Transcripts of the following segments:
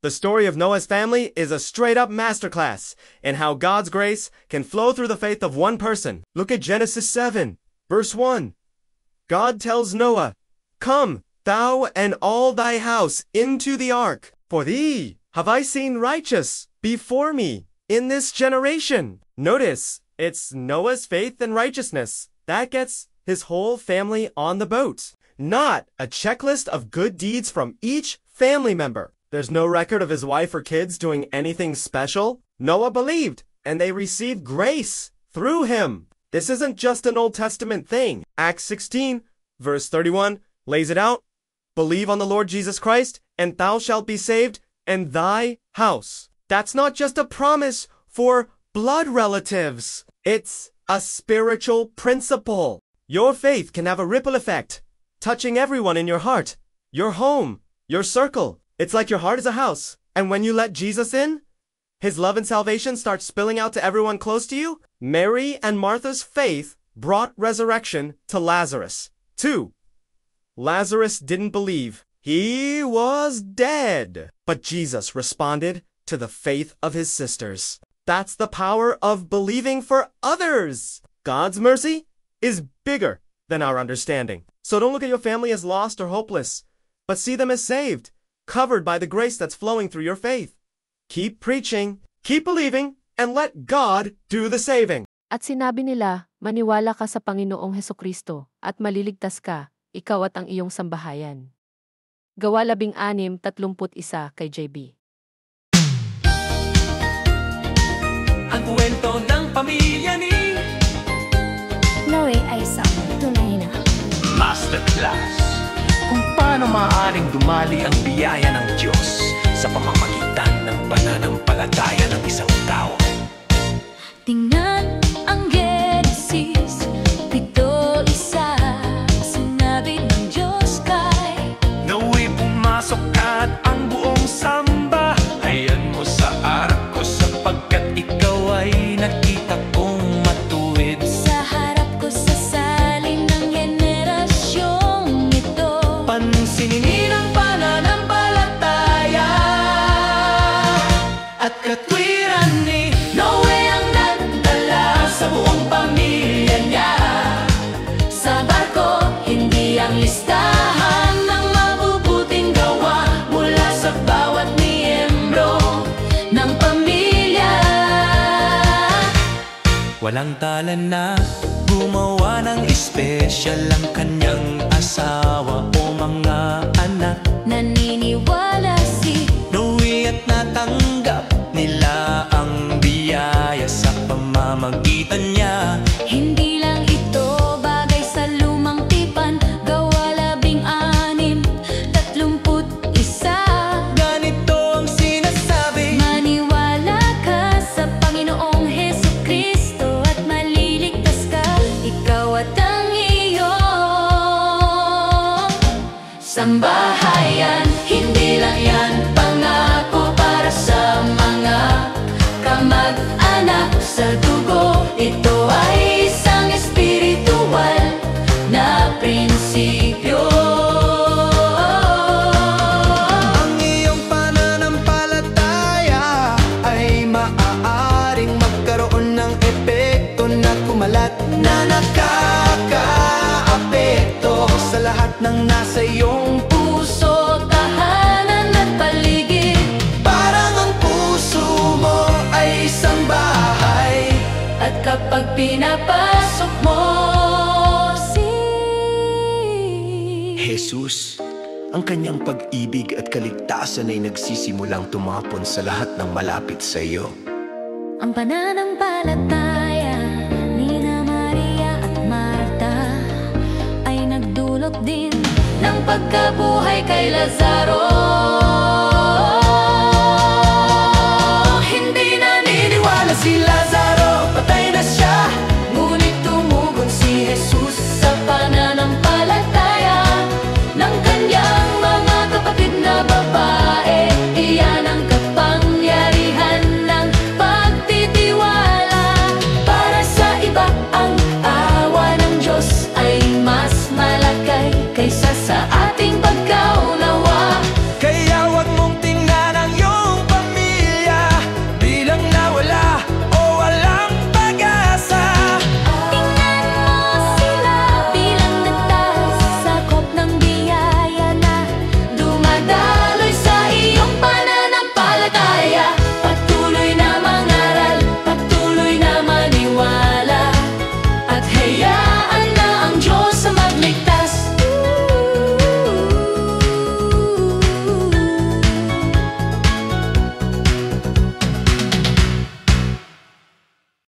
The story of Noah's family is a straight-up masterclass in how God's grace can flow through the faith of one person. Look at Genesis 7, verse 1. God tells Noah, "Come, thou and all thy house into the ark, for thee have I seen righteous before me in this generation." Notice, it's Noah's faith and righteousness that gets his whole family on the boat, not a checklist of good deeds from each family member. There's no record of his wife or kids doing anything special. Noah believed, and they received grace through him. This isn't just an Old Testament thing. Acts 16, verse 31, lays it out. Believe on the Lord Jesus Christ, and thou shalt be saved, and thy house. That's not just a promise for blood relatives. It's a spiritual principle. Your faith can have a ripple effect, touching everyone in your heart, your home, your circle. It's like your heart is a house, and when you let Jesus in, his love and salvation starts spilling out to everyone close to you. Mary and Martha's faith brought resurrection to Lazarus. 2. Lazarus didn't believe. He was dead. But Jesus responded to the faith of his sisters. That's the power of believing for others. God's mercy is bigger than our understanding. So don't look at your family as lost or hopeless, but see them as saved, covered by the grace that's flowing through your faith. Keep preaching, keep believing, and let God do the saving. At sinabi nila, maniwala ka sa Panginoong Hesukristo at maliligtas ka, ikaw at ang iyong sambahayan. Gawa 16:31 kay JB. Ang kwento ng pamilya ni Noe ay isang tunay na Masterclass kung paano maaaring dumali ang biyaya ng Diyos sa pamamagitan ng pananampalataya ng isang tao. tingnan ang Genesis 7:1. Sinabi ng Diyos kay Nawa'y pumasok at ang buong samba hayan mo sa ark ko sapagkat ikaw ay nakita kong matuwid. sa harap ko sa saling ng henerasyong ito. Pansinin ang pananampalataya at katwiran ni Noe ang nagdala sa buong pamilya niya. Sa barko, hindi ang listahan ng mabubuting gawa mula sa bawat miyembro ng pamilya. Walang tala na gumawa ng espesyal ang kanyang asawa o mga anak. Naniniwala si Noe at natanggap nila ang biyaya sa pamamagitan niya. hindi lang ito bagay sa lumang tipan. Gawa 16:31. Ganito ang sinasabi, Maniwala ka sa Panginoong Hesukristo at maliligtas ka, ikaw at ang iyong sambahayan. Hindi lang yan pangako para sa mga kamag-anak sa dugo. Ito ay isang espiritual na prinsipyo. ang iyong pananampalataya ay maaaring magkaroon ng epekto na kumalat na nakakaapekto sa lahat ng nasa iyong Puso, tahanan at paligid. parang ang puso mo ay isang bahay. At kapag pinapasok mo si Jesus, ang kanyang pag-ibig at kaligtasan ay nagsisimulang tumapon sa lahat ng malapit sa iyo. ang pananampalataya ni na Maria at Marta ay nagdulot din ng pagkabuhay kay Lazaro. Hindi naniniwala si Lazaro, patay na siya. Ngunit tumugon si Jesus sa pananampalataya ng kanyang mga kapatid na babae. Iyan ang kapangyarihan ng pagtitiwala. Para sa iba, ang awa ng Diyos ay mas malakay kaysa sa ating pagkaunawa. Kaya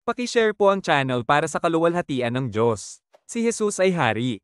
Paki-share po ang channel para sa kaluwalhatian ng Diyos. Si Jesus ay Hari.